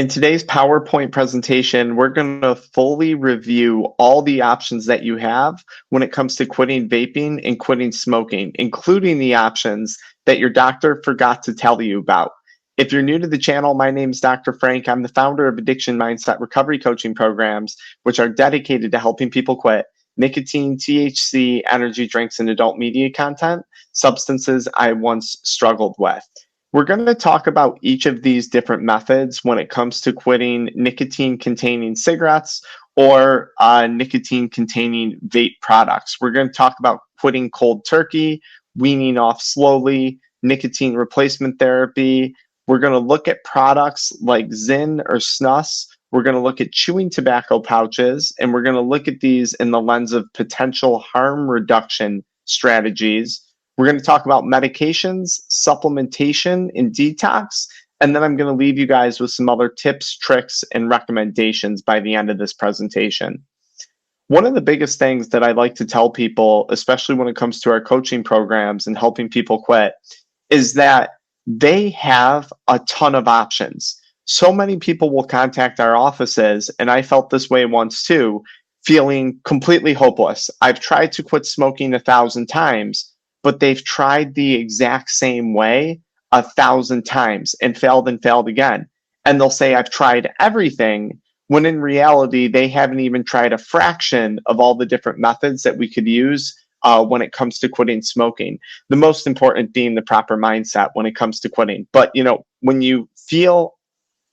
In today's PowerPoint presentation, we're going to fully review all the options that you have when it comes to quitting vaping and quitting smoking, including the options that your doctor forgot to tell you about. If you're new to the channel, my name is Dr. Frank. I'm the founder of AddictionMindset recovery coaching programs, which are dedicated to helping people quit nicotine, THC, energy drinks, and adult media content, substances I once struggled with. We're going to talk about each of these different methods when it comes to quitting nicotine-containing cigarettes or nicotine-containing vape products. We're going to talk about quitting cold turkey, weaning off slowly, nicotine replacement therapy. We're going to look at products like Zyn or snus. We're going to look at chewing tobacco pouches, and we're going to look at these in the lens of potential harm reduction strategies. We're going to talk about medications, supplementation, and detox. And then I'm going to leave you guys with some other tips, tricks, and recommendations by the end of this presentation. One of the biggest things that I like to tell people, especially when it comes to our coaching programs and helping people quit, is that they have a ton of options. So many people will contact our offices, and I felt this way once too, feeling completely hopeless. I've tried to quit smoking 1,000 times, but they've tried the exact same way 1,000 times and failed again. And they'll say, I've tried everything, when in reality, they haven't even tried a fraction of all the different methods that we could use when it comes to quitting smoking. The most important being the proper mindset when it comes to quitting. But, when you feel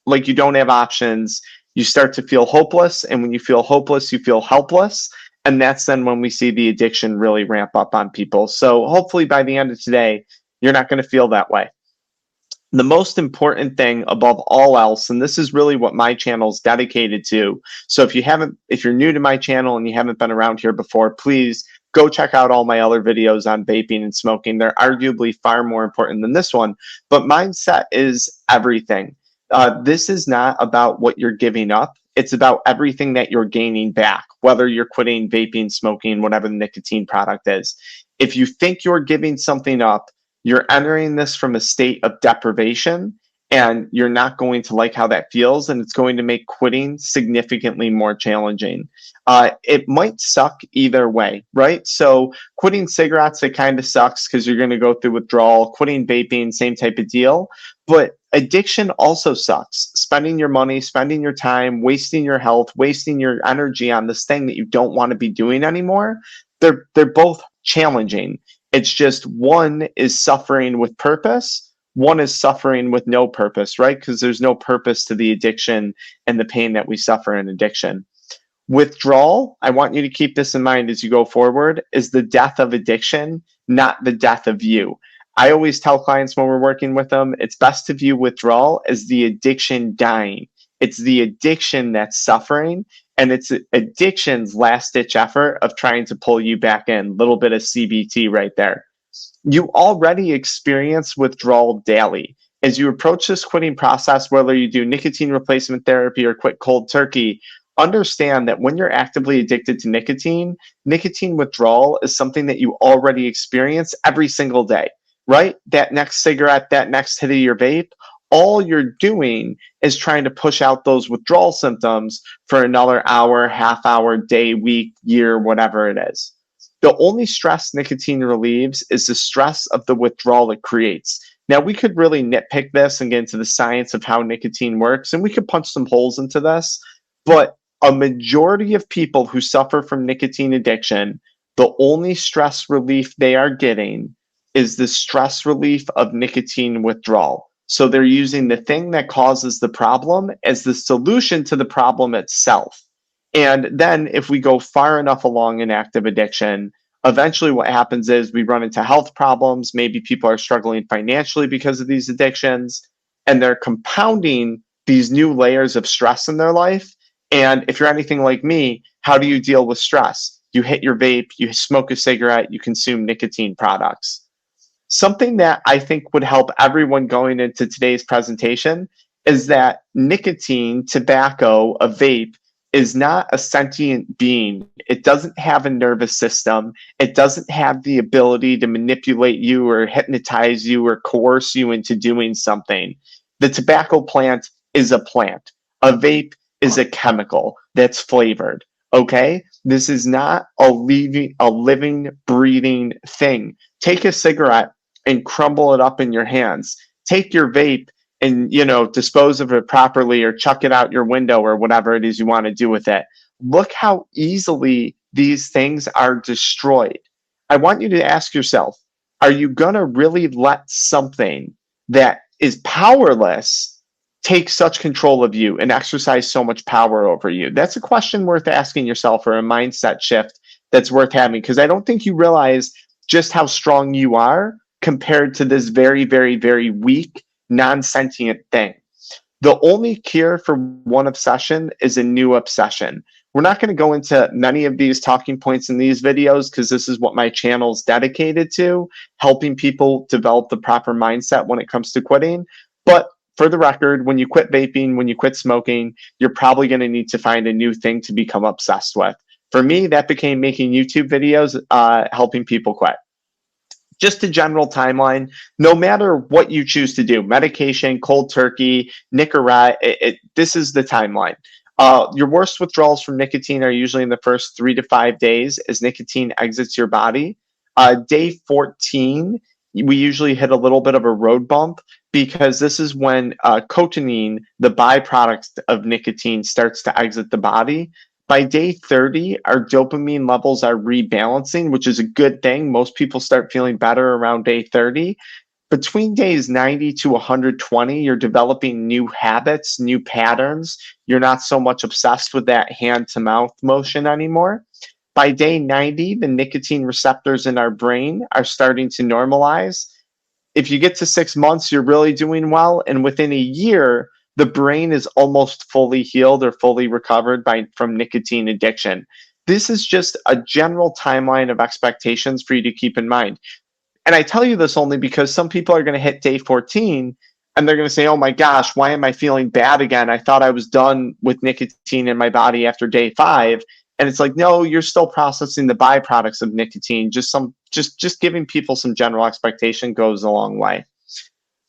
like you don't have options, you start to feel hopeless. And when you feel hopeless, you feel helpless. And that's then when we see the addiction really ramp up on people. So hopefully by the end of today, you're not going to feel that way. The most important thing above all else, and this is really what my channel is dedicated to. So if you're new to my channel and you haven't been around here before, please go check out all my other videos on vaping and smoking. They're arguably far more important than this one, but mindset is everything. This is not about what you're giving up. It's about everything that you're gaining back, whether you're quitting vaping, smoking, whatever the nicotine product is. If you think you're giving something up, you're entering this from a state of deprivation, and you're not going to like how that feels, and it's going to make quitting significantly more challenging. It might suck either way, right? So quitting cigarettes, it kind of sucks because you're going to go through withdrawal. Quitting vaping, same type of deal. But addiction also sucks. Spending your money, spending your time, wasting your health, wasting your energy on this thing that you don't want to be doing anymore. They're both challenging. It's just one is suffering with purpose. One is suffering with no purpose, right? Because there's no purpose to the addiction and the pain that we suffer in addiction. Withdrawal, I want you to keep this in mind as you go forward, is the death of addiction, not the death of you. I always tell clients when we're working with them, it's best to view withdrawal as the addiction dying. It's the addiction that's suffering, and it's addiction's last-ditch effort of trying to pull you back in. A little bit of CBT right there. You already experience withdrawal daily. As you approach this quitting process, whether you do nicotine replacement therapy or quit cold turkey, understand that when you're actively addicted to nicotine, nicotine withdrawal is something that you already experience every single day, right? That next cigarette, that next hit of your vape, all you're doing is trying to push out those withdrawal symptoms for another hour, half hour, day, week, year, whatever it is. The only stress nicotine relieves is the stress of the withdrawal it creates. Now, we could really nitpick this and get into the science of how nicotine works, and we could punch some holes into this, but a majority of people who suffer from nicotine addiction, the only stress relief they are getting is the stress relief of nicotine withdrawal. So they're using the thing that causes the problem as the solution to the problem itself. And then if we go far enough along in active addiction, eventually what happens is we run into health problems. Maybe people are struggling financially because of these addictions, and they're compounding these new layers of stress in their life. And if you're anything like me, how do you deal with stress? You hit your vape, you smoke a cigarette, you consume nicotine products. Something that I think would help everyone going into today's presentation is that nicotine, tobacco, a vape, is not a sentient being. It doesn't have a nervous system. It doesn't have the ability to manipulate you or hypnotize you or coerce you into doing something. The tobacco plant is a plant. A vape is a chemical that's flavored. Okay? This is not a living, breathing thing. Take a cigarette and crumble it up in your hands. Take your vape and, dispose of it properly or chuck it out your window or whatever it is you want to do with it. Look how easily these things are destroyed. I want you to ask yourself, are you going to really let something that is powerless take such control of you and exercise so much power over you? That's a question worth asking yourself, or a mindset shift that's worth having, because I don't think you realize just how strong you are compared to this very, very, very weak, non-sentient thing. The only cure for one obsession is a new obsession. We're not going to go into many of these talking points in these videos because this is what my channel is dedicated to, helping people develop the proper mindset when it comes to quitting. But for the record, when you quit vaping, when you quit smoking, you're probably going to need to find a new thing to become obsessed with. For me, that became making YouTube videos, helping people quit. Just a general timeline, no matter what you choose to do, medication, cold turkey, Nicorette, this is the timeline. Your worst withdrawals from nicotine are usually in the first 3 to 5 days as nicotine exits your body. Day 14, we usually hit a little bit of a road bump because this is when cotinine, the byproduct of nicotine, starts to exit the body. By day 30, our dopamine levels are rebalancing, which is a good thing. Most people start feeling better around day 30. Between days 90 to 120, you're developing new habits, new patterns. You're not so much obsessed with that hand-to-mouth motion anymore. By day 90, the nicotine receptors in our brain are starting to normalize. If you get to 6 months, you're really doing well. And within a year, the brain is almost fully healed or fully recovered from nicotine addiction. This is just a general timeline of expectations for you to keep in mind. And I tell you this only because some people are going to hit day 14 and they're going to say, oh my gosh, why am I feeling bad again? I thought I was done with nicotine in my body after day 5. And it's like, no, you're still processing the byproducts of nicotine. Just giving people some general expectation goes a long way.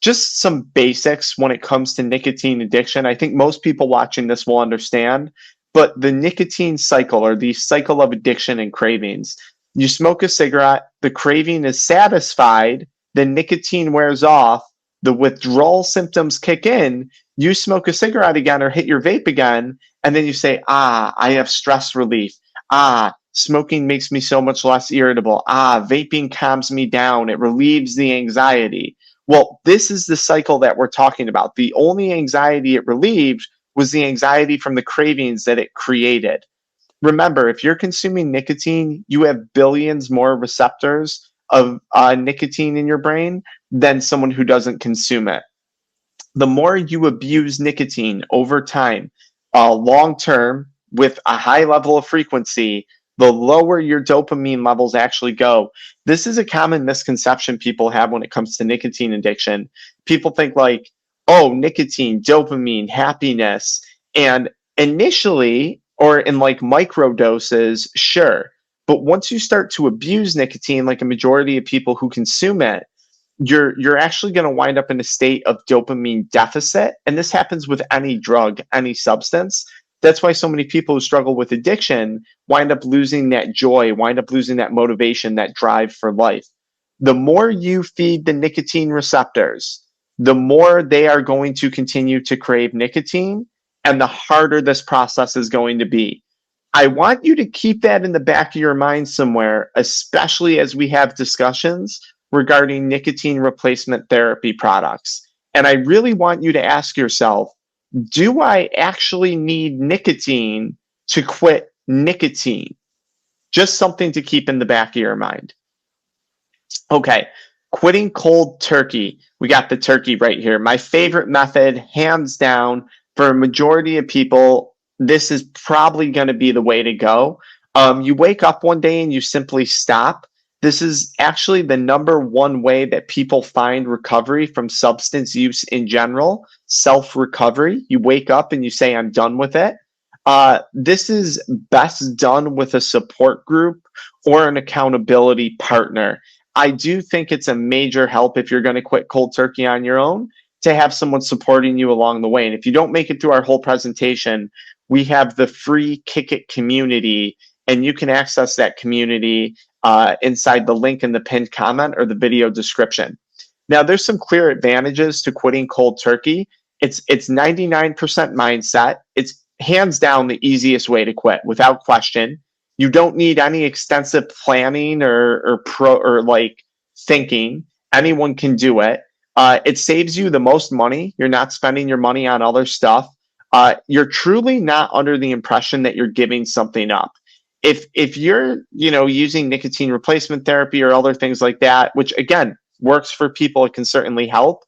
Just some basics when it comes to nicotine addiction. I think most people watching this will understand, but the nicotine cycle, or the cycle of addiction and cravings. You smoke a cigarette, the craving is satisfied, the nicotine wears off, the withdrawal symptoms kick in, you smoke a cigarette again or hit your vape again, and then you say, I have stress relief. Smoking makes me so much less irritable. Vaping calms me down. It relieves the anxiety. Well, this is the cycle that we're talking about. The only anxiety it relieved was the anxiety from the cravings that it created. Remember, if you're consuming nicotine, you have billions more receptors of nicotine in your brain than someone who doesn't consume it. The more you abuse nicotine over time, long term, with a high level of frequency, the lower your dopamine levels actually go. This is a common misconception people have when it comes to nicotine addiction. People think like, oh, nicotine, dopamine, happiness. And initially, or in like micro doses, sure. But once you start to abuse nicotine, like a majority of people who consume it, you're actually going to wind up in a state of dopamine deficit. And this happens with any drug, any substance. That's why so many people who struggle with addiction wind up losing that joy, wind up losing that motivation, that drive for life. The more you feed the nicotine receptors, the more they are going to continue to crave nicotine, and the harder this process is going to be. I want you to keep that in the back of your mind somewhere, especially as we have discussions regarding nicotine replacement therapy products. And I really want you to ask yourself, do I actually need nicotine to quit nicotine? Just something to keep in the back of your mind. Okay, quitting cold turkey. We got the turkey right here. My favorite method, hands down, for a majority of people, this is probably going to be the way to go. You wake up one day and you simply stop. This is actually the number one way that people find recovery from substance use in general, self-recovery. You wake up and you say, I'm done with it. This is best done with a support group or an accountability partner. I do think it's a major help if you're going to quit cold turkey on your own to have someone supporting you along the way. And if you don't make it through our whole presentation, we have the free Kick It community, and you can access that community inside the link in the pinned comment or the video description. Now, there's some clear advantages to quitting cold turkey. It's 99% mindset. It's hands down the easiest way to quit without question. You don't need any extensive planning or like thinking. Anyone can do it. It saves you the most money. You're not spending your money on other stuff. You're truly not under the impression that you're giving something up. If you're using nicotine replacement therapy or other things like that, which again works for people, it can certainly help.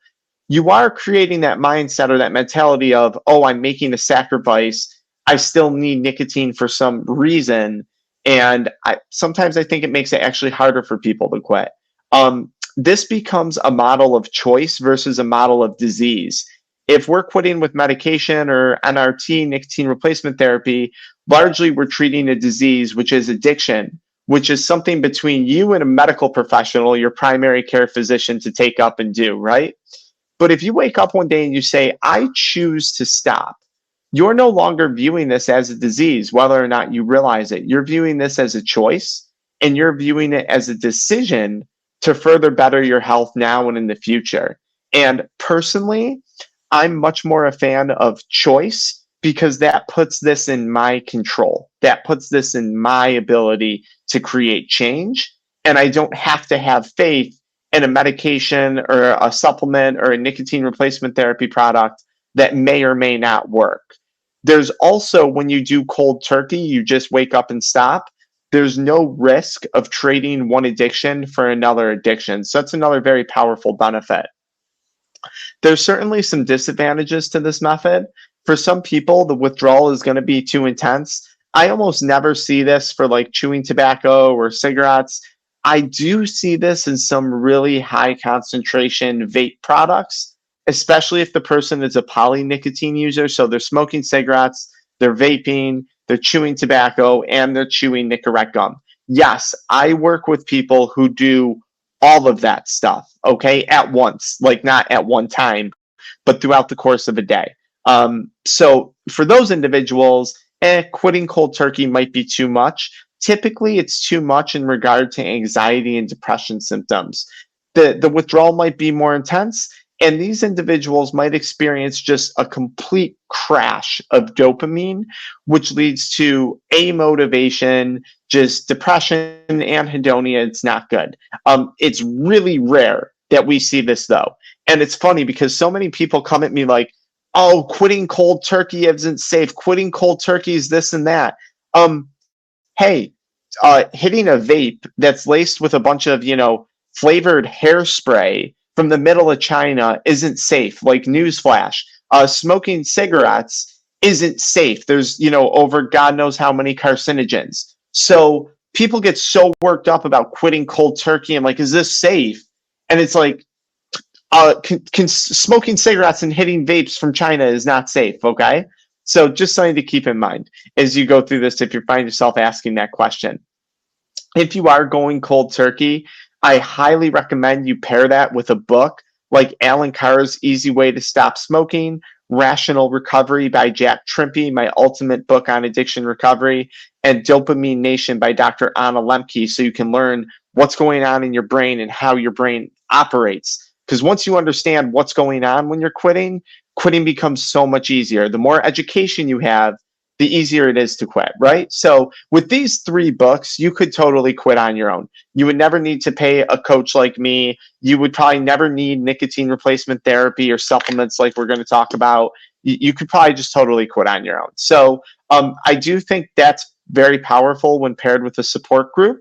You are creating that mindset or that mentality of, oh, I'm making a sacrifice. I still need nicotine for some reason. And sometimes I think it makes it actually harder for people to quit. This becomes a model of choice versus a model of disease. If we're quitting with medication or NRT, nicotine replacement therapy, largely we're treating a disease, which is addiction, which is something between you and a medical professional, your primary care physician, to take up and do, right? But if you wake up one day and you say, I choose to stop, you're no longer viewing this as a disease, whether or not you realize it. You're viewing this as a choice, and you're viewing it as a decision to further better your health now and in the future. And personally, I'm much more a fan of choice because that puts this in my control. That puts this in my ability to create change. And I don't have to have faith in a medication or a supplement or a nicotine replacement therapy product that may or may not work. There's also, when you do cold turkey, you just wake up and stop. There's no risk of trading one addiction for another addiction. So that's another very powerful benefit. There's certainly some disadvantages to this method. For some people, the withdrawal is going to be too intense. I almost never see this for like chewing tobacco or cigarettes. I do see this in some really high concentration vape products, especially if the person is a polynicotine user. So they're smoking cigarettes, they're vaping, they're chewing tobacco, and they're chewing Nicorette gum. Yes, I work with people who do all of that stuff, okay, at once, like not at one time, but throughout the course of a day. So for those individuals, quitting cold turkey might be too much. Typically, it's too much in regard to anxiety and depression symptoms. The withdrawal might be more intense, and these individuals might experience just a complete crash of dopamine, which leads to amotivation, just depression, anhedonia. It's not good. It's really rare that we see this, though. And it's funny because so many people come at me like, oh, quitting cold turkey isn't safe. Quitting cold turkey is this and that. Hey, hitting a vape that's laced with a bunch of, flavored hairspray from the middle of China isn't safe. Like newsflash, smoking cigarettes isn't safe. There's, over God knows how many carcinogens. So people get so worked up about quitting cold turkey and like, is this safe? And it's like, smoking cigarettes and hitting vapes from China is not safe. Okay. So just something to keep in mind as you go through this, if you find yourself asking that question. If you are going cold turkey, I highly recommend you pair that with a book like Alan Carr's Easy Way to Stop Smoking, Rational Recovery by Jack Trimpey, my ultimate book on addiction recovery, and Dopamine Nation by Dr. Anna Lemke, so you can learn what's going on in your brain and how your brain operates. Because once you understand what's going on when you're quitting becomes so much easier. The more education you have, the easier it is to quit, right? So with these 3 books, you could totally quit on your own. You would never need to pay a coach like me. You would probably never need nicotine replacement therapy or supplements like we're going to talk about. You could probably just totally quit on your own. So I do think that's very powerful when paired with a support group.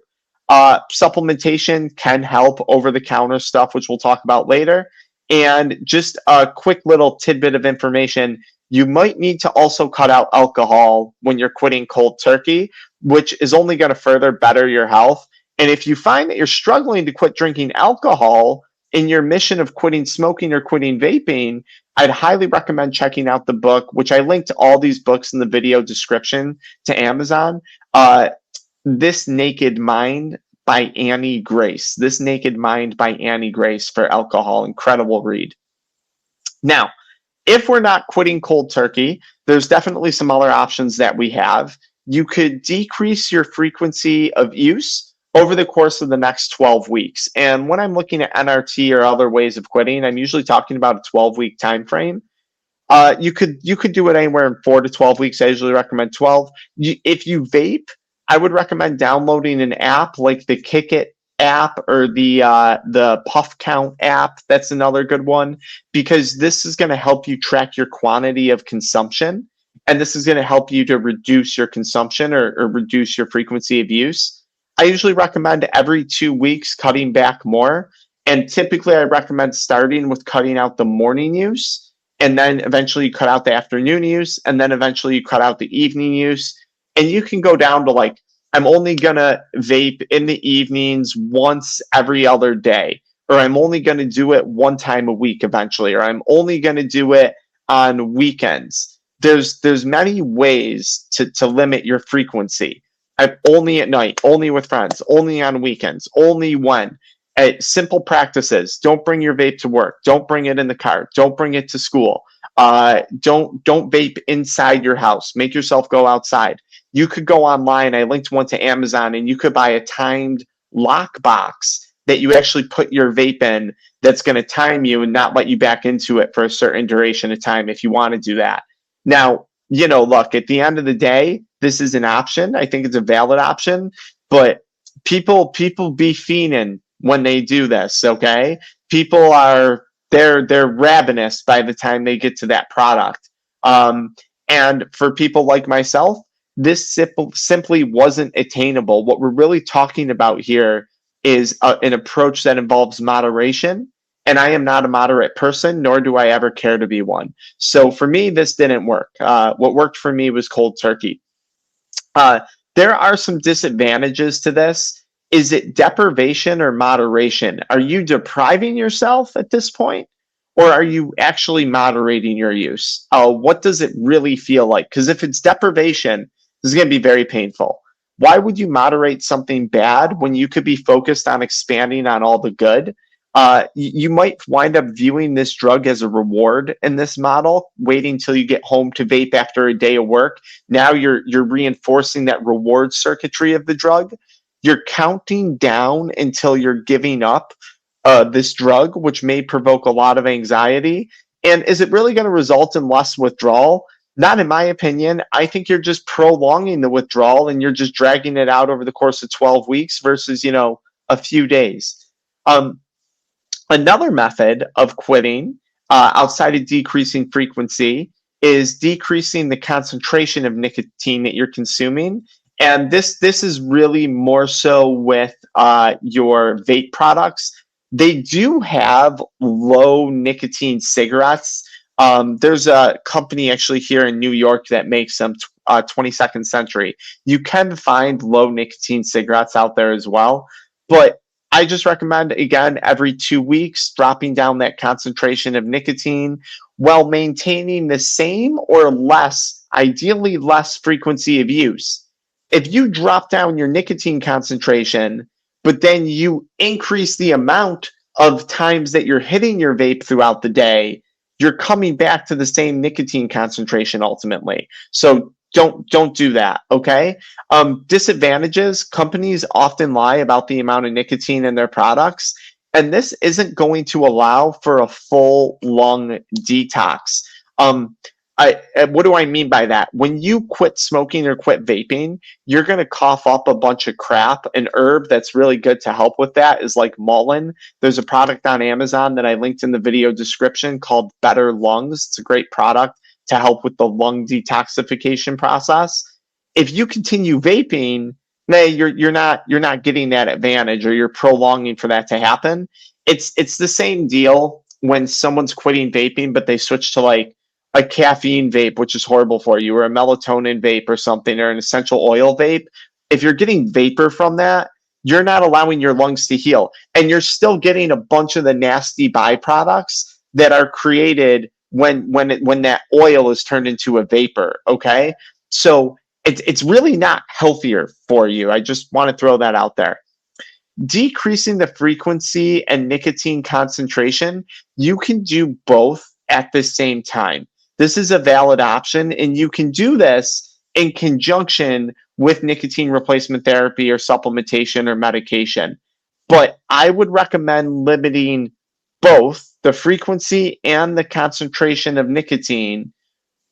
Supplementation can help, over-the-counter stuff, which we'll talk about later. And just a quick little tidbit of information, you might need to also cut out alcohol when you're quitting cold turkey, which is only going to further better your health. And if you find that you're struggling to quit drinking alcohol in your mission of quitting smoking or quitting vaping, I'd highly recommend checking out the book, which I linked to all these books in the video description to Amazon. This Naked Mind by Annie Grace. This Naked Mind by Annie Grace for alcohol. Incredible read. Now, if we're not quitting cold turkey, there's definitely some other options that we have. You could decrease your frequency of use over the course of the next 12 weeks. And when I'm looking at NRT or other ways of quitting, I'm usually talking about a 12-week time frame. You could do it anywhere in 4 to 12 weeks. I usually recommend 12. If you vape, I would recommend downloading an app like the Kick It app or the Puff Count app. That's another good one, because this is going to help you track your quantity of consumption, and this is going to help you to reduce your consumption or reduce your frequency of use. I usually recommend every 2 weeks cutting back more, and typically I recommend starting with cutting out the morning use, and then eventually you cut out the afternoon use, and then eventually you cut out the evening use. And you can go down to like, I'm only gonna vape in the evenings once every other day, or I'm only gonna do it one time a week eventually, or I'm only gonna do it on weekends. There's many ways to limit your frequency. I'm only at night, only with friends, only on weekends, only when. Simple practices. Don't bring your vape to work. Don't bring it in the car. Don't bring it to school. Don't vape inside your house. Make yourself go outside. You could go online. I linked one to Amazon, and you could buy a timed lock box that you actually put your vape in that's going to time you and not let you back into it for a certain duration of time if you want to do that. Now, look, at the end of the day, this is an option. I think it's a valid option, but people be fiending when they do this. Okay, people they're ravenous by the time they get to that product. And for people like myself, this simply wasn't attainable. What we're really talking about here is an approach that involves moderation. And I am not a moderate person, nor do I ever care to be one. So for me, this didn't work. What worked for me was cold turkey. There are some disadvantages to this. Is it deprivation or moderation? Are you depriving yourself at this point, or are you actually moderating your use? What does it really feel like? Because if it's deprivation, this is going to be very painful. Why would you moderate something bad when you could be focused on expanding on all the good? You might wind up viewing this drug as a reward in this model, waiting till you get home to vape after a day of work. Now you're reinforcing that reward circuitry of the drug. You're counting down until you're giving up this drug, which may provoke a lot of anxiety. And is it really going to result in less withdrawal? Not in my opinion. I think you're just prolonging the withdrawal, and you're just dragging it out over the course of 12 weeks versus, a few days. Another method of quitting outside of decreasing frequency is decreasing the concentration of nicotine that you're consuming. And this is really more so with your vape products. They do have low nicotine cigarettes. There's a company actually here in New York that makes them, 22nd Century. You can find low nicotine cigarettes out there as well. But I just recommend, again, every 2 weeks, dropping down that concentration of nicotine while maintaining the same or less, ideally less frequency of use. If you drop down your nicotine concentration, but then you increase the amount of times that you're hitting your vape throughout the day, you're coming back to the same nicotine concentration ultimately. So don't do that, okay? Disadvantages, companies often lie about the amount of nicotine in their products, and this isn't going to allow for a full lung detox. What do I mean by that? When you quit smoking or quit vaping, you're going to cough up a bunch of crap. An herb that's really good to help with that is like mullein. There's a product on Amazon that I linked in the video description called Better Lungs. It's a great product to help with the lung detoxification process. If you continue vaping, you're not getting that advantage, or you're prolonging for that to happen. It's the same deal when someone's quitting vaping, but they switch to like a caffeine vape, which is horrible for you, or a melatonin vape or something, or an essential oil vape. If you're getting vapor from that, you're not allowing your lungs to heal, and you're still getting a bunch of the nasty byproducts that are created when that oil is turned into a vapor. Okay, so it's really not healthier for you. I just want to throw that out there. Decreasing the frequency and nicotine concentration, you can do both at the same time. This is a valid option, and you can do this in conjunction with nicotine replacement therapy or supplementation or medication. But I would recommend limiting both the frequency and the concentration of nicotine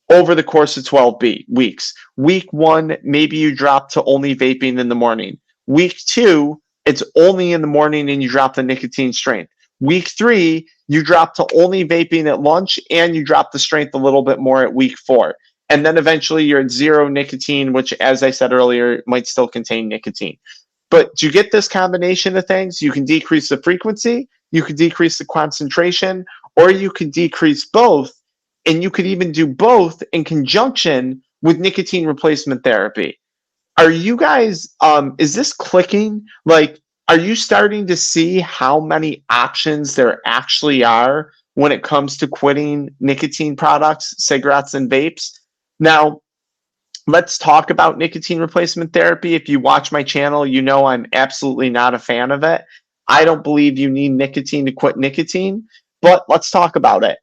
over the course of 12 weeks. Week 1, maybe you drop to only vaping in the morning. Week 2, it's only in the morning and you drop the nicotine strength. Week 3, you drop to only vaping at lunch and you drop the strength a little bit more at week 4. And then eventually you're at 0 nicotine, which, as I said earlier, might still contain nicotine. But to get this combination of things, you can decrease the frequency, you can decrease the concentration, or you can decrease both. And you could even do both in conjunction with nicotine replacement therapy. Are you guys, is this clicking? Like, are you starting to see how many options there actually are when it comes to quitting nicotine products, cigarettes, and vapes? Now, let's talk about nicotine replacement therapy. If you watch my channel, you know I'm absolutely not a fan of it. I don't believe you need nicotine to quit nicotine, but let's talk about it.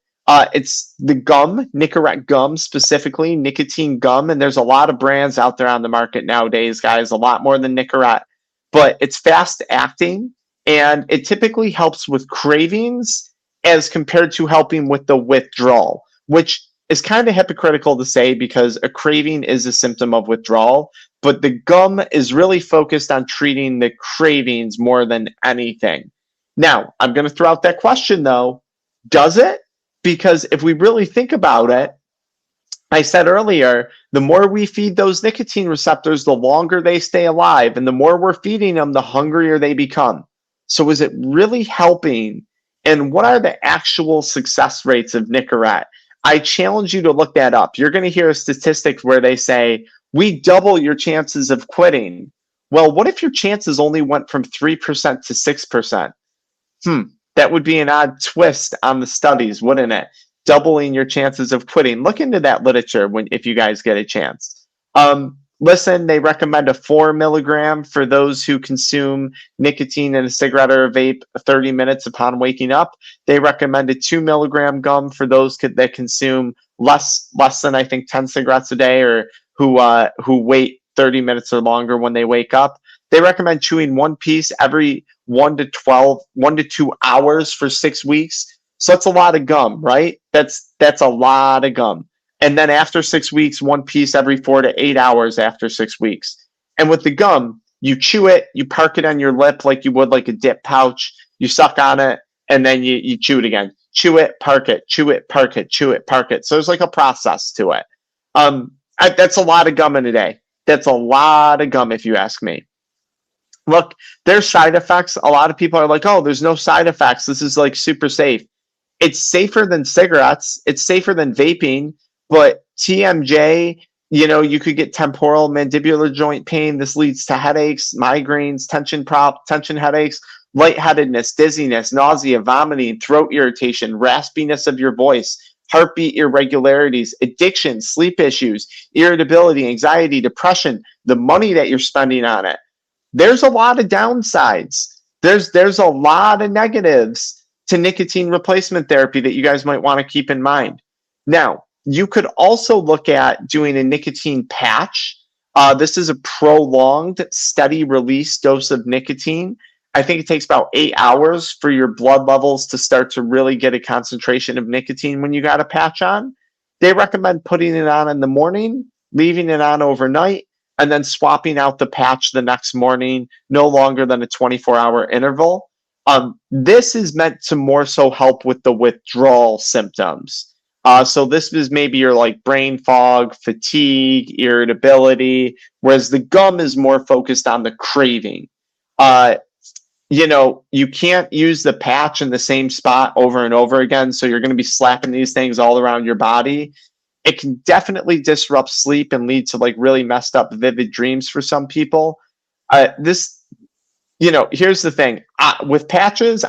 It's the gum, Nicorette gum specifically, nicotine gum, and there's a lot of brands out there on the market nowadays, guys, a lot more than Nicorette, but it's fast acting, and it typically helps with cravings as compared to helping with the withdrawal, which is kind of hypocritical to say because a craving is a symptom of withdrawal, but the gum is really focused on treating the cravings more than anything. Now, I'm going to throw out that question though. Does it? Because if we really think about it, I said earlier, the more we feed those nicotine receptors, the longer they stay alive. And the more we're feeding them, the hungrier they become. So is it really helping? And what are the actual success rates of Nicorette? I challenge you to look that up. You're going to hear a statistic where they say, we double your chances of quitting. Well, what if your chances only went from 3% to 6%? That would be an odd twist on the studies, wouldn't it? Doubling your chances of quitting. Look into that literature if you guys get a chance. Listen, they recommend a 4 milligram for those who consume nicotine in a cigarette or a vape 30 minutes upon waking up. They recommend a 2 milligram gum for those that consume less than, I think, 10 cigarettes a day, or who wait 30 minutes or longer when they wake up. They recommend chewing one piece every 1 to 2 hours for 6 weeks. So that's a lot of gum, right? That's a lot of gum. And then after 6 weeks, one piece every 4 to 8 hours after 6 weeks. And with the gum, you chew it, you park it on your lip like you would like a dip pouch, you suck on it, and then you chew it again. Chew it, park it, chew it, park it, chew it, park it. So there's like a process to it. That's a lot of gum in a day. That's a lot of gum if you ask me. Look, there's side effects. A lot of people are like, oh, there's no side effects. This is like super safe. It's safer than cigarettes. It's safer than vaping. But TMJ, you could get temporal mandibular joint pain. This leads to headaches, migraines, tension headaches, lightheadedness, dizziness, nausea, vomiting, throat irritation, raspiness of your voice, heartbeat irregularities, addiction, sleep issues, irritability, anxiety, depression, the money that you're spending on it. There's a lot of downsides. There's a lot of negatives to nicotine replacement therapy that you guys might want to keep in mind. Now, you could also look at doing a nicotine patch. This is a prolonged, steady release dose of nicotine. I think it takes about 8 hours for your blood levels to start to really get a concentration of nicotine when you got a patch on. They recommend putting it on in the morning, leaving it on overnight, and then swapping out the patch the next morning, no longer than a 24-hour interval. This is meant to more so help with the withdrawal symptoms. So this is maybe your like brain fog, fatigue, irritability, whereas the gum is more focused on the craving. You can't use the patch in the same spot over and over again, so you're going to be slapping these things all around your body. It can definitely disrupt sleep and lead to like really messed up vivid dreams for some people. Here's the thing. With patches,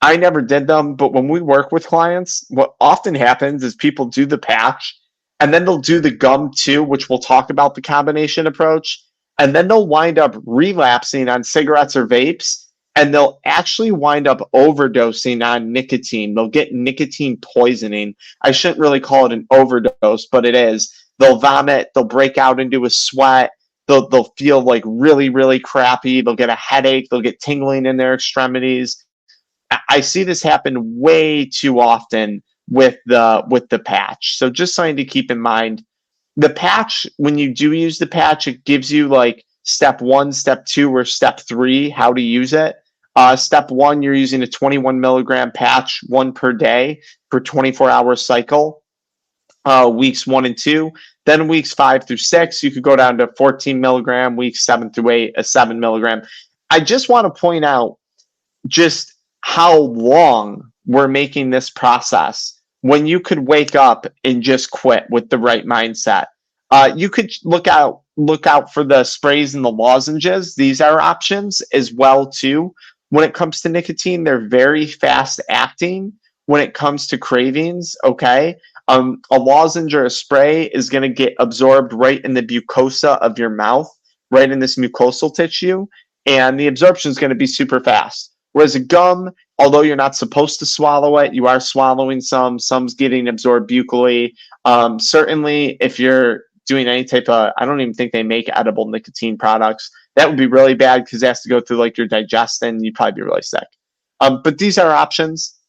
I never did them, but when we work with clients, what often happens is people do the patch and then they'll do the gum too, which we'll talk about the combination approach. And then they'll wind up relapsing on cigarettes or vapes. and they'll actually wind up overdosing on nicotine. They'll get nicotine poisoning. I shouldn't really call it an overdose, but it is. They'll vomit, they'll break out into a sweat, they'll feel like really, really crappy, they'll get a headache, they'll get tingling in their extremities. I see this happen way too often with the patch. So just something to keep in mind. The patch, when you do use the patch, it gives you like step 1, step 2, or step 3 how to use it. Step 1, you're using a 21 milligram patch, 1 per day for 24-hour cycle. Weeks 1 and 2. Then weeks 5 through 6, you could go down to 14 milligram. Weeks 7 through 8, a 7 milligram. I just want to point out just how long we're making this process when you could wake up and just quit with the right mindset. You could look out for the sprays and the lozenges. These are options as well too. When it comes to nicotine, they're very fast acting when it comes to cravings. Okay. A lozenge or a spray is going to get absorbed right in the mucosa of your mouth, right in this mucosal tissue, and the absorption is going to be super fast. Whereas a gum, although you're not supposed to swallow it, you are swallowing some's getting absorbed buccally. Certainly, if you're doing any type of, I don't even think they make edible nicotine products. That would be really bad because it has to go through like your digestion. You'd probably be really sick. But these are options.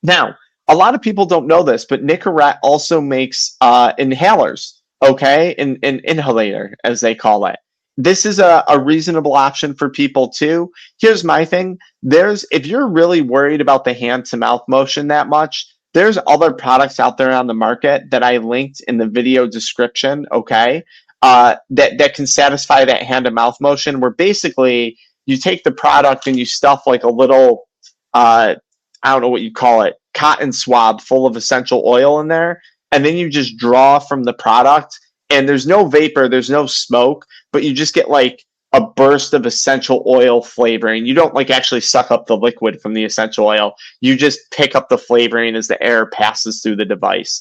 Now, a lot of people don't know this, but Nicorette also makes inhalers, okay? An inhalator, as they call it. This is a reasonable option for people too. Here's my thing. If you're really worried about the hand to mouth motion that much, there's other products out there on the market that I linked in the video description, okay? That can satisfy that hand to mouth motion, where basically you take the product and you stuff like a little, I don't know what you call it, cotton swab full of essential oil in there, and then you just draw from the product, and there's no vapor, there's no smoke, but you just get like a burst of essential oil flavoring. You don't like actually suck up the liquid from the essential oil. You just pick up the flavoring as the air passes through the device.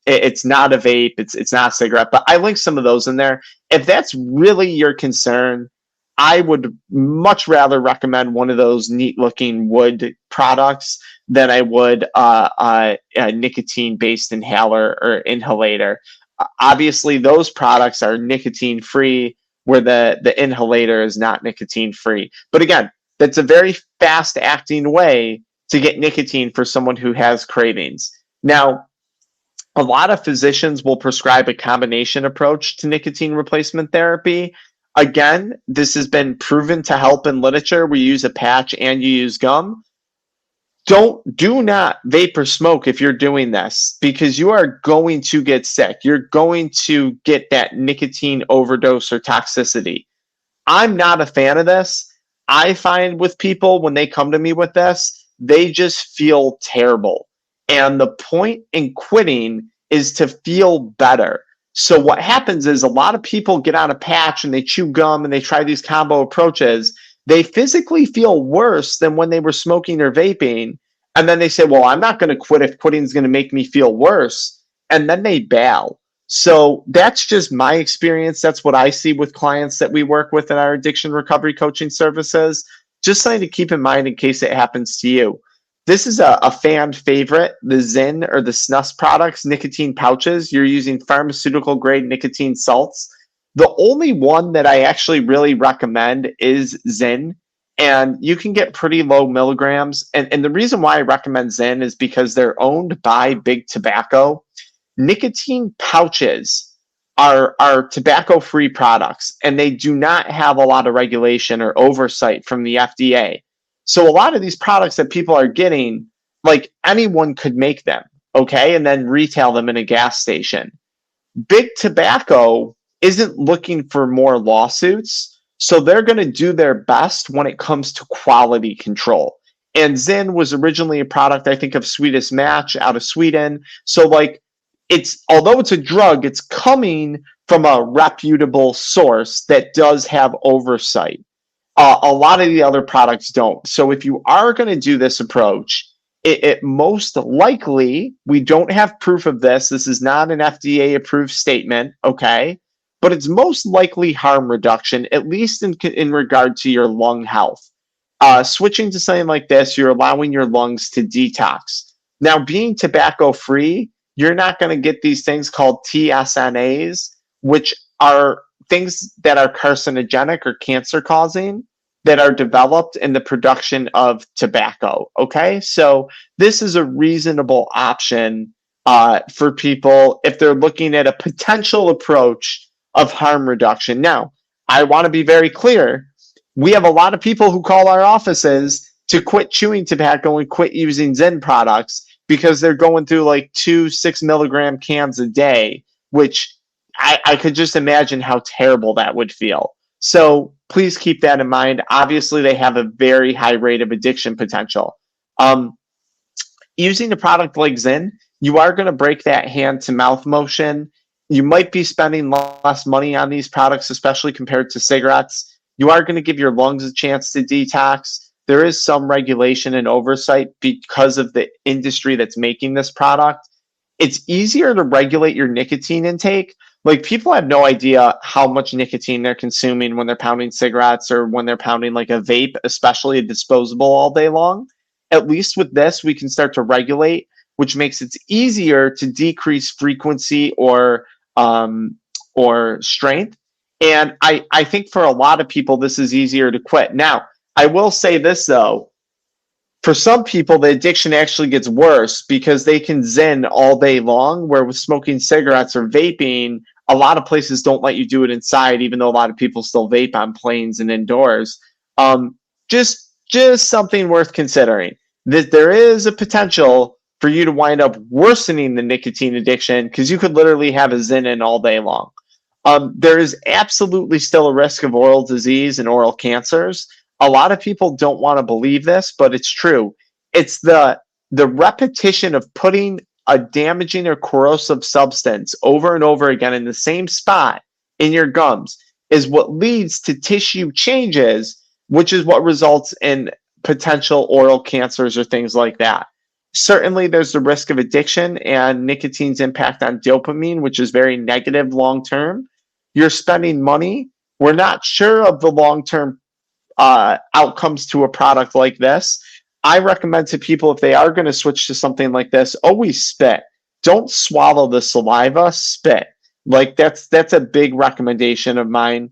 It's not a vape, it's not a cigarette, but I link some of those in there. If that's really your concern, I would much rather recommend one of those neat looking wood products than I would a nicotine based inhaler or inhalator. Obviously, those products are nicotine free, where the inhalator is not nicotine free. But again, that's a very fast acting way to get nicotine for someone who has cravings. Now, a lot of physicians will prescribe a combination approach to nicotine replacement therapy. Again, this has been proven to help in literature. We use a patch and you use gum. Do not vape or smoke if you're doing this, because you are going to get sick. You're going to get that nicotine overdose or toxicity. I'm not a fan of this. I find with people, when they come to me with this, they just feel terrible. And the point in quitting is to feel better. So what happens is a lot of people get on a patch and they chew gum and they try these combo approaches. They physically feel worse than when they were smoking or vaping. And then they say, well, I'm not going to quit if quitting is going to make me feel worse. And then they bail. So that's just my experience. That's what I see with clients that we work with in our addiction recovery coaching services. Just something to keep in mind in case it happens to you. This is a fan favorite, the Zyn or the snus products, nicotine pouches. You're using pharmaceutical grade nicotine salts. The only one that I actually really recommend is Zyn, and you can get pretty low milligrams. And the reason why I recommend Zyn is because they're owned by Big Tobacco. Nicotine pouches are tobacco-free products, and they do not have a lot of regulation or oversight from the FDA. So a lot of these products that people are getting, like anyone could make them, okay, and then retail them in a gas station. Big Tobacco isn't looking for more lawsuits, so they're going to do their best when it comes to quality control. And Zyn was originally a product, I think, of Swedish Match out of Sweden. So like, although it's a drug, it's coming from a reputable source that does have oversight. A lot of the other products don't. So if you are going to do this approach, it most likely, we don't have proof of this. This is not an FDA approved statement, okay? But it's most likely harm reduction, at least in regard to your lung health. switching to something like this, you're allowing your lungs to detox. Now, being tobacco free, you're not going to get these things called TSNAs, which are things that are carcinogenic or cancer causing that are developed in the production of tobacco. Okay, so this is a reasonable option for people if they're looking at a potential approach of harm reduction. Now, I want to be very clear. We have a lot of people who call our offices to quit chewing tobacco and quit using Zen products because they're going through like 2 6 milligram cans a day, which I could just imagine how terrible that would feel. So please keep that in mind. Obviously, they have a very high rate of addiction potential. Using a product like Zen, you are going to break that hand to mouth motion. You might be spending less money on these products, especially compared to cigarettes. You are going to give your lungs a chance to detox. There is some regulation and oversight because of the industry that's making this product. It's easier to regulate your nicotine intake. Like, people have no idea how much nicotine they're consuming when they're pounding cigarettes or when they're pounding like a vape, especially a disposable, all day long. At least with this, we can start to regulate, which makes it easier to decrease frequency or strength. And I think for a lot of people, this is easier to quit. Now, I will say this though, for some people, the addiction actually gets worse because they can zen all day long, where with smoking cigarettes or vaping, a lot of places don't let you do it inside, even though a lot of people still vape on planes and indoors. Just something worth considering. That there is a potential for you to wind up worsening the nicotine addiction because you could literally have a zen in all day long. There is absolutely still a risk of oral disease and oral cancers. A lot of people don't want to believe this, but it's true. It's the repetition of putting a damaging or corrosive substance over and over again in the same spot in your gums is what leads to tissue changes, which is what results in potential oral cancers or things like that. Certainly, there's the risk of addiction and nicotine's impact on dopamine, which is very negative long term. You're spending money. We're not sure of the long term outcomes to a product like this. I recommend to people, if they are going to switch to something like this, always spit. Don't swallow the saliva, spit. Like, that's a big recommendation of mine.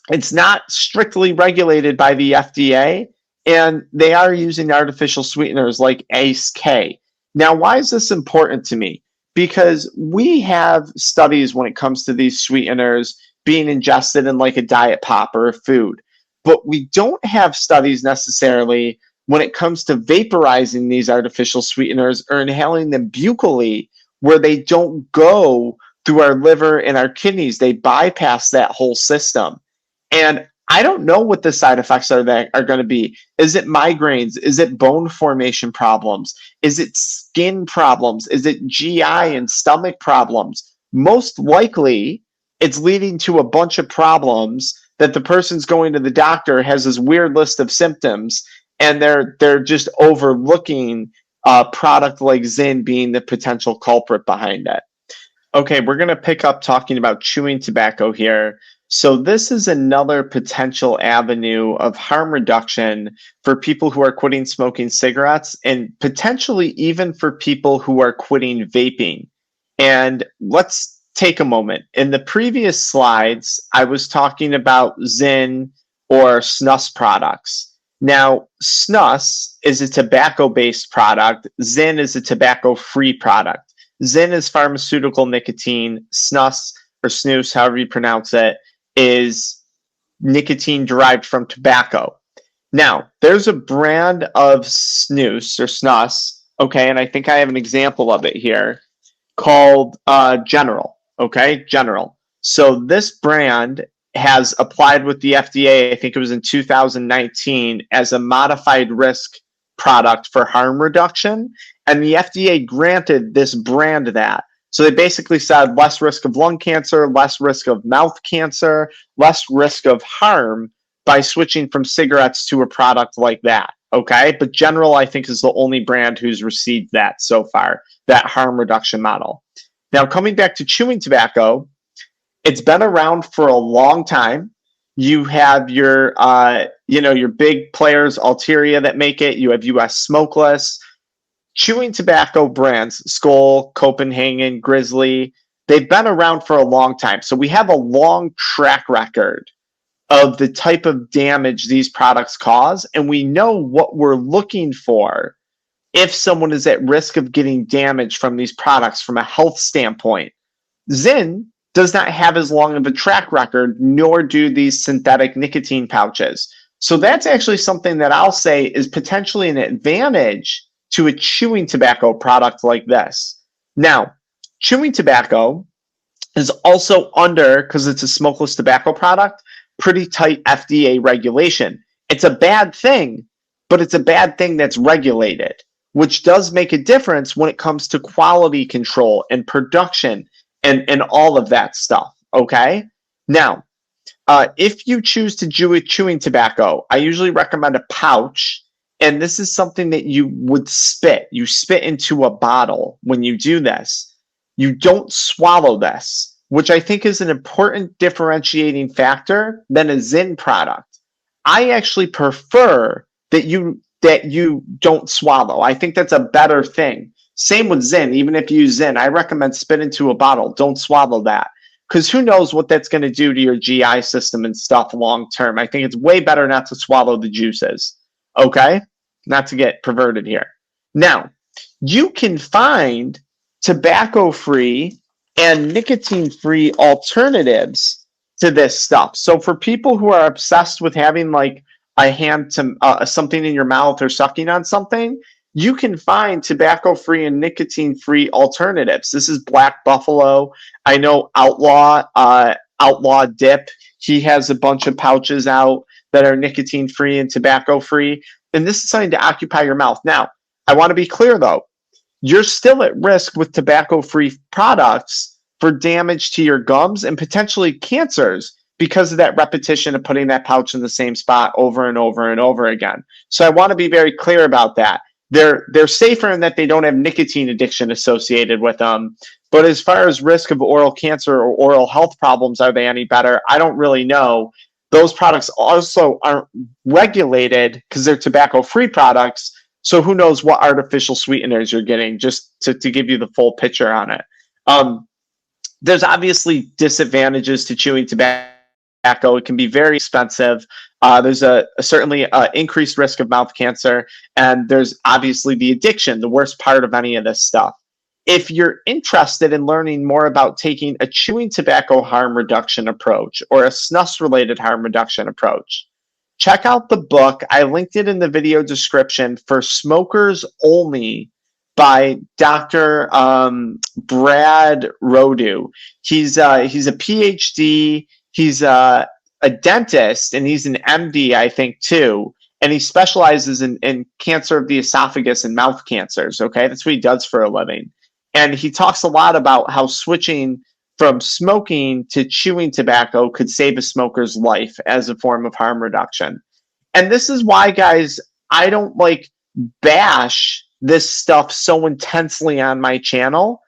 It's not strictly regulated by the FDA, and they are using artificial sweeteners like ACE-K. Now, why is this important to me? Because we have studies when it comes to these sweeteners being ingested in like a diet pop or a food, but we don't have studies necessarily when it comes to vaporizing these artificial sweeteners or inhaling them buccally, where they don't go through our liver and our kidneys. They bypass that whole system. And I don't know what the side effects are going to be. Is it migraines? Is it bone formation problems? Is it skin problems? Is it GI and stomach problems? Most likely, it's leading to a bunch of problems that the person's going to the doctor, has this weird list of symptoms, and they're just overlooking a product like Zyn being the potential culprit behind it. Okay, we're going to pick up talking about chewing tobacco here. So this is another potential avenue of harm reduction for people who are quitting smoking cigarettes, and potentially even for people who are quitting vaping. And let's take a moment. In the previous slides, I was talking about Zyn or snus products. Now, snus is a tobacco-based product. Zyn is a tobacco-free product. Zyn is pharmaceutical nicotine. Snus, or snus, however you pronounce it, is nicotine derived from tobacco. Now, there's a brand of snus or snus, okay, and I think I have an example of it here, called General, okay, General. So this brand has applied with the FDA, I think it was in 2019, as a modified risk product for harm reduction, and the FDA granted this brand that. So they basically said less risk of lung cancer, less risk of mouth cancer, less risk of harm by switching from cigarettes to a product like that, okay? But General, I think, is the only brand who's received that so far, that harm reduction model. Now, coming back to chewing tobacco, it's been around for a long time. You have your your big players, Alteria, that make it. You have US Smokeless. Chewing tobacco brands, Skoal, Copenhagen, Grizzly, they've been around for a long time. So we have a long track record of the type of damage these products cause, and we know what we're looking for if someone is at risk of getting damage from these products from a health standpoint. Zyn does not have as long of a track record, nor do these synthetic nicotine pouches. So that's actually something that I'll say is potentially an advantage to a chewing tobacco product like this. Now, chewing tobacco is also under, because it's a smokeless tobacco product, pretty tight FDA regulation. It's a bad thing, but it's a bad thing that's regulated, which does make a difference when it comes to quality control and production and all of that stuff, okay? Now, if you choose to chew with chewing tobacco, I usually recommend a pouch, and this is something that you would spit. You spit into a bottle when you do this. You don't swallow this, which I think is an important differentiating factor than a Zyn product. I actually prefer that you don't swallow. I think that's a better thing. Same with Zyn. Even if you use Zyn, I recommend spit into a bottle. Don't swallow that, because who knows what that's going to do to your GI system and stuff long term. I think it's way better not to swallow the juices. Okay? Not to get perverted here. Now, you can find tobacco-free and nicotine-free alternatives to this stuff. So for people who are obsessed with having like a hand to something in your mouth or sucking on something, you can find tobacco-free and nicotine-free alternatives. This is Black Buffalo. I know Outlaw Dip. He has a bunch of pouches out that are nicotine-free and tobacco-free. And this is something to occupy your mouth. Now, I want to be clear though. You're still at risk with tobacco-free products for damage to your gums and potentially cancers because of that repetition of putting that pouch in the same spot over and over and over again. So I want to be very clear about that. They're safer in that they don't have nicotine addiction associated with them. But as far as risk of oral cancer or oral health problems, are they any better? I don't really know. Those products also aren't regulated because they're tobacco-free products. So who knows what artificial sweeteners you're getting, just to give you the full picture on it. There's obviously disadvantages to chewing tobacco. It can be very expensive. There's certainly increased risk of mouth cancer. And there's obviously the addiction, the worst part of any of this stuff. If you're interested in learning more about taking a chewing tobacco harm reduction approach or a snus-related harm reduction approach, check out the book. I linked it in the video description for Smokers Only by Dr. Brad Rodu. He's a PhD. He's a dentist, and he's an MD, I think, too. And he specializes in cancer of the esophagus and mouth cancers, okay? That's what he does for a living. And he talks a lot about how switching from smoking to chewing tobacco could save a smoker's life as a form of harm reduction. And this is why, guys, I don't bash this stuff so intensely on my channel.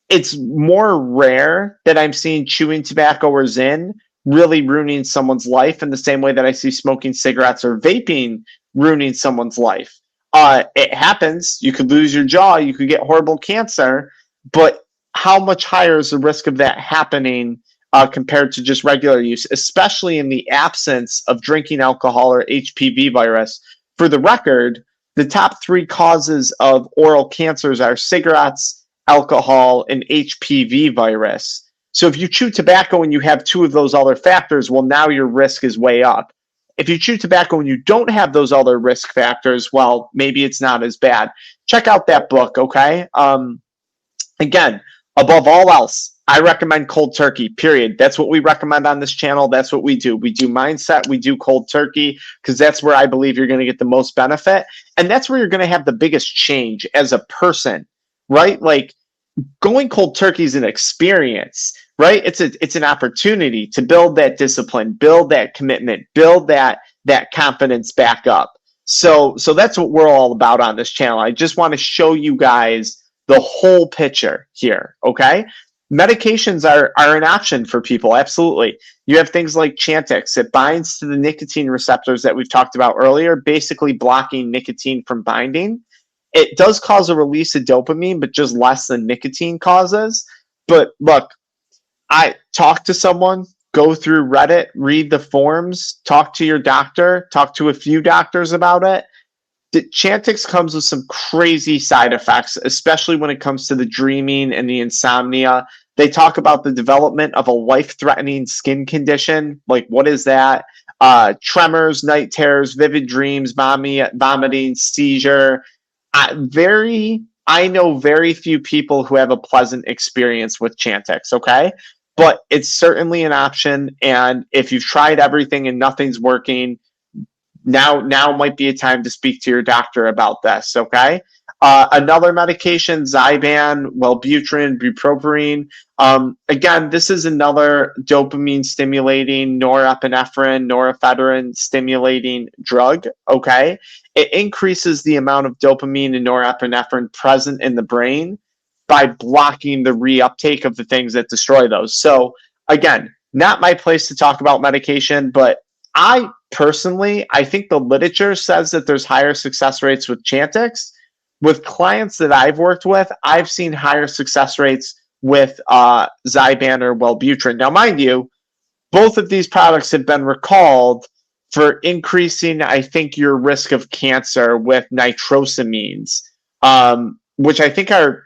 It's more rare that I'm seeing chewing tobacco or Zyn really ruining someone's life in the same way that I see smoking cigarettes or vaping ruining someone's life. It happens. You could lose your jaw. You could get horrible cancer. But how much higher is the risk of that happening compared to just regular use, especially in the absence of drinking alcohol or HPV virus? For the record, the top 3 causes of oral cancers are cigarettes, alcohol, and HPV virus. So if you chew tobacco and you have 2 of those other factors, well, now your risk is way up. If you chew tobacco and you don't have those other risk factors, well, maybe it's not as bad. Check out that book, okay? Again, above all else, I recommend cold turkey, period. That's what we recommend on this channel. That's what we do. We do mindset. We do cold turkey because that's where I believe you're going to get the most benefit. And that's where you're going to have the biggest change as a person, right? Like, going cold turkey is an experience, right? It's an opportunity to build that discipline, build that commitment, build that confidence back up. So that's what we're all about on this channel. I just want to show you guys the whole picture here, okay? medications are an option for people. Absolutely. You have things like Chantix. It binds to the nicotine receptors that we've talked about earlier, basically blocking nicotine from binding. It does cause a release of dopamine, but just less than nicotine causes. But look, I talk to someone, go through Reddit, read the forums, talk to your doctor, talk to a few doctors about it. Chantix comes with some crazy side effects, especially when it comes to the dreaming and the insomnia. They talk about the development of a life-threatening skin condition. Like, what is that? Tremors, night terrors, vivid dreams, vomiting, seizure. I know very few people who have a pleasant experience with Chantix, okay? But it's certainly an option. And if you've tried everything and nothing's working, now might be a time to speak to your doctor about this, okay? Another medication, Zyban, Wellbutrin, bupropion. Again, this is another dopamine stimulating, norepinephrine, norepinephrine stimulating drug, okay? It increases the amount of dopamine and norepinephrine present in the brain by blocking the reuptake of the things that destroy those. So again, not my place to talk about medication, but I think the literature says that there's higher success rates with Chantix. With clients that I've worked with, I've seen higher success rates with Zyban or Wellbutrin. Now, mind you, both of these products have been recalled for increasing, I think, your risk of cancer with nitrosamines, which I think are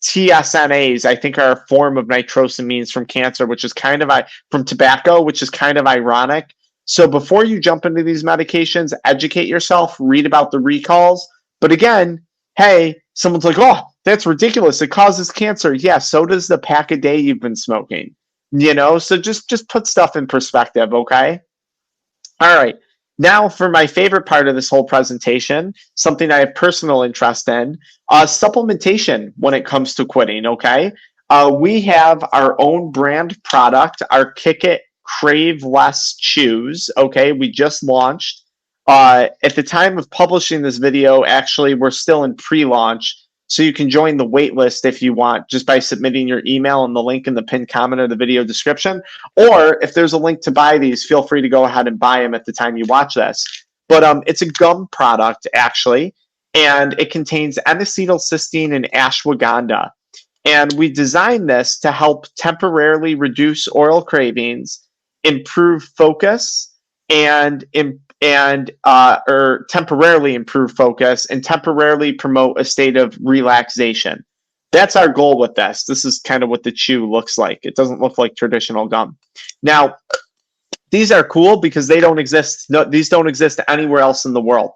TSNAs, I think are a form of nitrosamines from cancer, which is kind of from tobacco, which is kind of ironic. So before you jump into these medications, educate yourself, read about the recalls. But again, hey, someone's like, oh, that's ridiculous. It causes cancer. Yeah, so does the pack a day you've been smoking. So just put stuff in perspective, okay? All right. Now for my favorite part of this whole presentation, something I have personal interest in, supplementation when it comes to quitting, okay? We have our own brand product, our Kick It Crave Less Chews, okay? We just launched. At the time of publishing this video, actually, we're still in pre-launch, so you can join the wait list if you want, just by submitting your email and the link in the pinned comment or the video description. Or if there's a link to buy these, feel free to go ahead and buy them at the time you watch this. But it's a gum product, actually, and it contains N-acetylcysteine and ashwagandha. And we designed this to help temporarily reduce oral cravings, improve focus, or temporarily improve focus and temporarily promote a state of relaxation. That's our goal with this. This is kind of what the chew looks like. It doesn't look like traditional gum. Now, these are cool because they don't exist. No, these don't exist anywhere else in the world.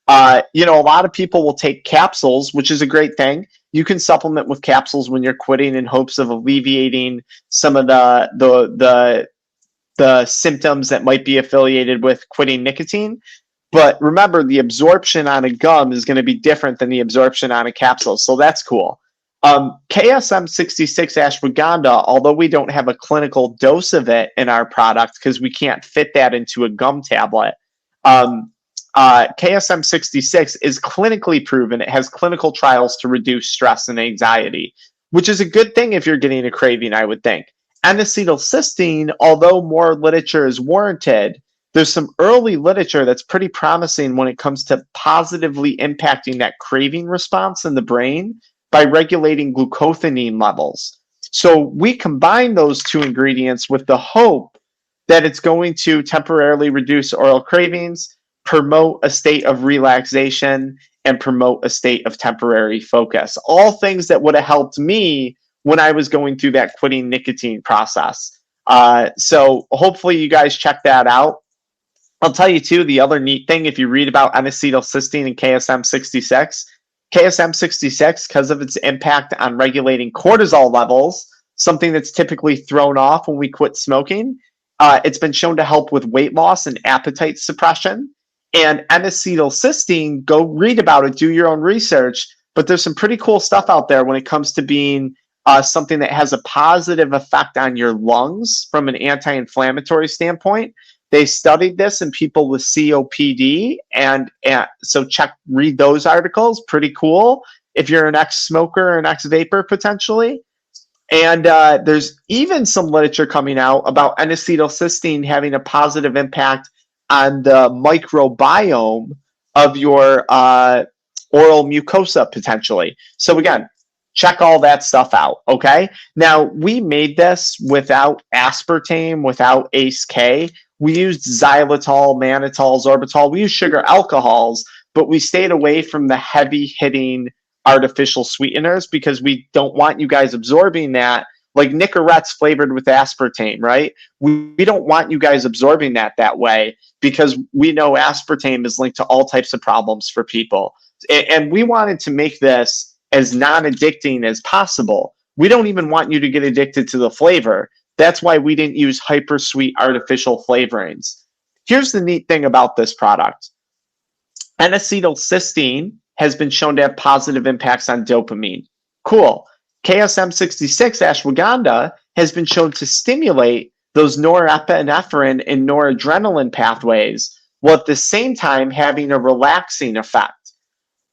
A lot of people will take capsules, which is a great thing. You can supplement with capsules when you're quitting in hopes of alleviating some of the symptoms that might be affiliated with quitting nicotine. But remember, the absorption on a gum is going to be different than the absorption on a capsule. So that's cool. KSM-66 ashwagandha, although we don't have a clinical dose of it in our product because we can't fit that into a gum tablet, KSM-66 is clinically proven. It has clinical trials to reduce stress and anxiety, which is a good thing if you're getting a craving, I would think. N-acetylcysteine, although more literature is warranted, there's some early literature that's pretty promising when it comes to positively impacting that craving response in the brain by regulating glucothione levels. So we combine those two ingredients with the hope that it's going to temporarily reduce oral cravings, promote a state of relaxation, and promote a state of temporary focus. All things that would have helped me when I was going through that quitting nicotine process. So hopefully you guys check that out. I'll tell you too, the other neat thing, if you read about N-acetylcysteine and KSM-66, because of its impact on regulating cortisol levels, something that's typically thrown off when we quit smoking, it's been shown to help with weight loss and appetite suppression. And N-acetylcysteine, go read about it, do your own research, but there's some pretty cool stuff out there when it comes to being something that has a positive effect on your lungs from an anti-inflammatory standpoint. They studied this in people with COPD, and so read those articles. Pretty cool if you're an ex-smoker or an ex-vapor potentially. And there's even some literature coming out about N-acetylcysteine having a positive impact on the microbiome of your oral mucosa potentially. So again, check all that stuff out, okay? Now, we made this without aspartame, without ACE-K. We used xylitol, mannitol, sorbitol. We used sugar alcohols, but we stayed away from the heavy-hitting artificial sweeteners because we don't want you guys absorbing that. Like Nicorette's flavored with aspartame, right? We don't want you guys absorbing that way because we know aspartame is linked to all types of problems for people. And we wanted to make this as non-addicting as possible. We don't even want you to get addicted to the flavor. That's why we didn't use hyper sweet artificial flavorings. Here's the neat thing about this product. N-acetylcysteine has been shown to have positive impacts on dopamine. Cool. KSM-66 ashwagandha has been shown to stimulate those norepinephrine and noradrenaline pathways, while at the same time having a relaxing effect.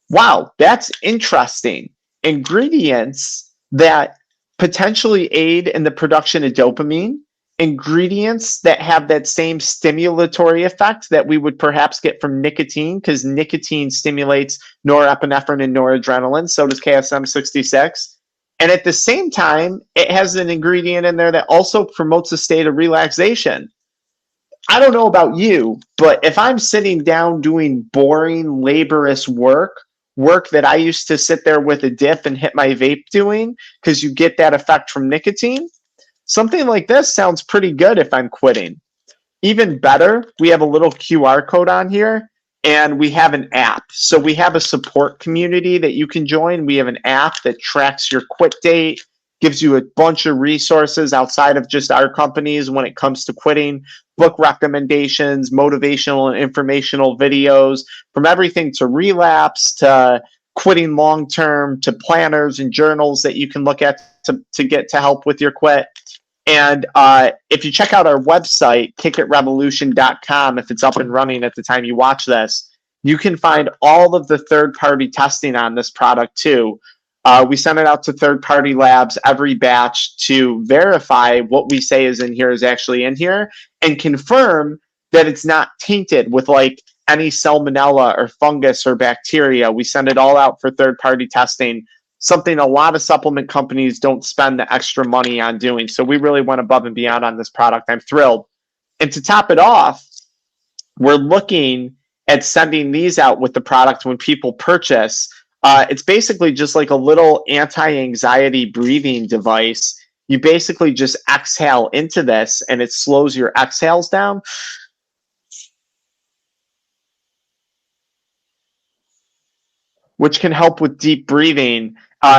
Wow, that's interesting. Ingredients that potentially aid in the production of dopamine, ingredients that have that same stimulatory effect that we would perhaps get from nicotine, because nicotine stimulates norepinephrine and noradrenaline, so does KSM-66. And at the same time, it has an ingredient in there that also promotes a state of relaxation. I don't know about you, but if I'm sitting down doing boring, laborious work that I used to sit there with a dip and hit my vape doing, because you get that effect from nicotine, something like this sounds pretty good if I'm quitting. Even better, we have a little QR code on here, and we have an app. So we have a support community that you can join. We have an app that tracks your quit date, gives you a bunch of resources outside of just our companies when it comes to quitting, book recommendations, motivational and informational videos, from everything to relapse to quitting long-term to planners and journals that you can look at to get to help with your quit. And if you check out our website, kickitrevolution.com, if it's up and running at the time you watch this, you can find all of the third-party testing on this product too. We send it out to third-party labs every batch to verify what we say is in here is actually in here and confirm that it's not tainted with like any salmonella or fungus or bacteria. We send it all out for third-party testing, something a lot of supplement companies don't spend the extra money on doing. So we really went above and beyond on this product. I'm thrilled. And to top it off, we're looking at sending these out with the product when people purchase. It's basically just like a little anti-anxiety breathing device. You basically just exhale into this and it slows your exhales down. Which can help with deep breathing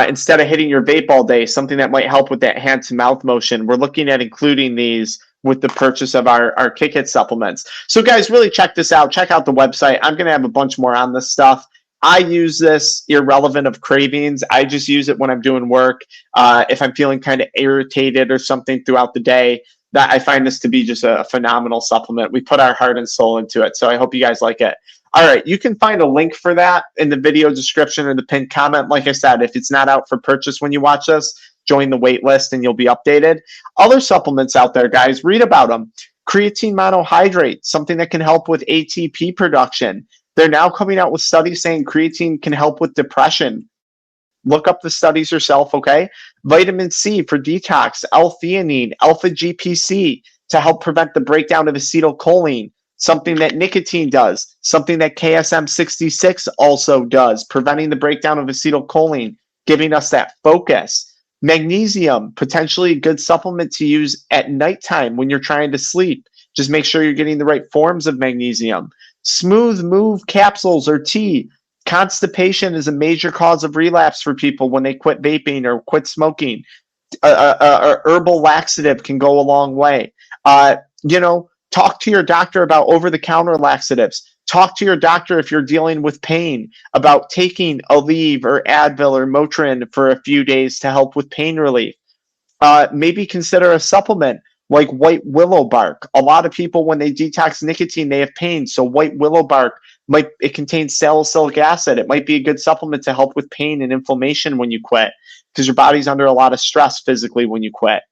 instead of hitting your vape all day, something that might help with that hand to mouth motion. We're looking at including these with the purchase of our Kick It supplements. So guys, really check this out. Check out the website. I'm going to have a bunch more on this stuff. I use this irrelevant of cravings. I just use it when I'm doing work. If I'm feeling kind of irritated or something throughout the day, that I find this to be just a phenomenal supplement. We put our heart and soul into it. So I hope you guys like it. All right, you can find a link for that in the video description or the pinned comment. Like I said, if it's not out for purchase when you watch this, join the wait list and you'll be updated. Other supplements out there, guys, read about them. Creatine monohydrate, something that can help with ATP production. They're now coming out with studies saying creatine can help with depression. Look up the studies yourself, okay? Vitamin C for detox, L-theanine, alpha-GPC to help prevent the breakdown of acetylcholine. Something that nicotine does, something that KSM-66 also does, preventing the breakdown of acetylcholine, giving us that focus. Magnesium, potentially a good supplement to use at nighttime when you're trying to sleep. Just make sure you're getting the right forms of magnesium. Smooth Move capsules or tea. Constipation is a major cause of relapse for people when they quit vaping or quit smoking. A herbal laxative can go a long way. Talk to your doctor about over-the-counter laxatives. Talk to your doctor if you're dealing with pain about taking Aleve or Advil or Motrin for a few days to help with pain relief. Maybe consider a supplement like white willow bark. A lot of people, when they detox nicotine, they have pain. So white willow bark, it contains salicylic acid. It might be a good supplement to help with pain and inflammation when you quit. because your body's under a lot of stress physically when you quit.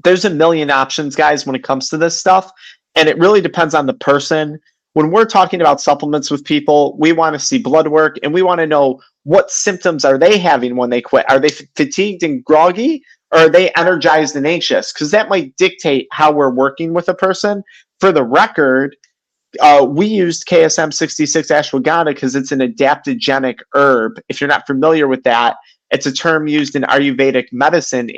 There's a million options, guys, when it comes to this stuff. And it really depends on the person. When we're talking about supplements with people, we want to see blood work and we want to know what symptoms are they having when they quit. Are they fatigued and groggy, or are they energized and anxious? Because that might dictate how we're working with a person. For the record, we used KSM 66 ashwagandha because it's an adaptogenic herb. If you're not familiar with that, it's a term used in Ayurvedic medicine,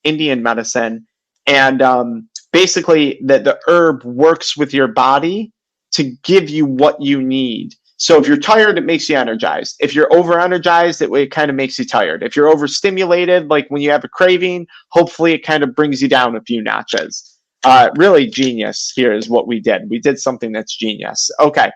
Indian medicine. And basically, the herb works with your body to give you what you need. So if you're tired, it makes you energized. If you're over-energized, it kind of makes you tired. If you're overstimulated, like when you have a craving, hopefully it kind of brings you down a few notches. Really genius here is what we did. We did something that's genius. Okay.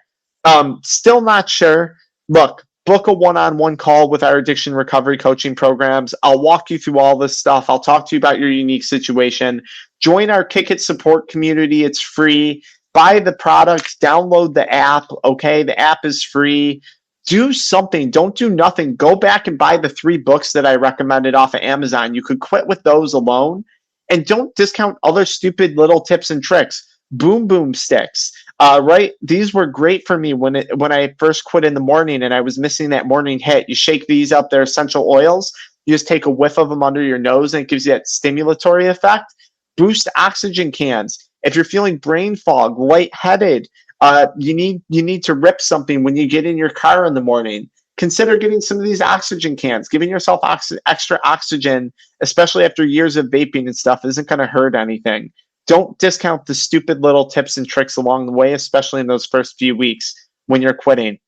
Still not sure. Look, book a one-on-one call with our addiction recovery coaching programs. I'll walk you through all this stuff. I'll talk to you about your unique situation. Join our Kick It support community. It's free. Buy the products, download the app. Okay. The app is free. Do something. Don't do nothing. Go back and buy the 3 books that I recommended off of Amazon. You could quit with those alone. And don't discount other stupid little tips and tricks. Boom boom sticks. Right? These were great for me when I first quit in the morning and I was missing that morning hit. You shake these up, they're essential oils. You just take a whiff of them under your nose and it gives you that stimulatory effect. Boost oxygen cans. If you're feeling brain fog, lightheaded, you need to rip something when you get in your car in the morning. Consider getting some of these oxygen cans. Giving yourself extra oxygen, especially after years of vaping and stuff, isn't going to hurt anything. Don't discount the stupid little tips and tricks along the way, especially in those first few weeks when you're quitting.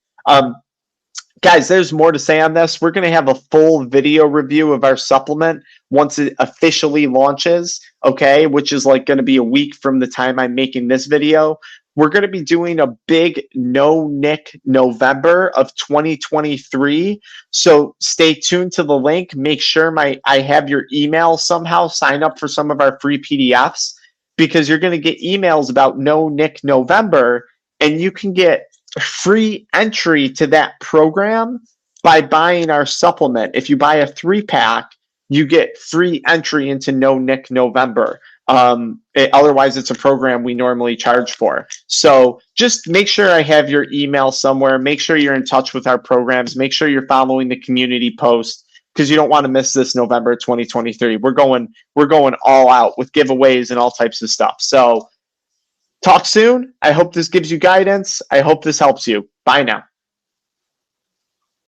Guys, there's more to say on this. We're going to have a full video review of our supplement once it officially launches, okay, which is like going to be a week from the time I'm making this video. We're going to be doing a big no-nic November of 2023. So stay tuned to the link. Make sure I have your email somehow. Sign up for some of our free PDFs because you're going to get emails about no-nic November, and you can get free entry to that program by buying our supplement. If you buy a 3-pack, you get free entry into no-nic November. Otherwise, it's a program we normally charge for. So just make sure I have your email somewhere. Make sure you're in touch with our programs. Make sure you're following the community post because you don't want to miss this November 2023. We're going all out with giveaways and all types of stuff. So talk soon. I hope this gives you guidance. I hope this helps you. Bye now.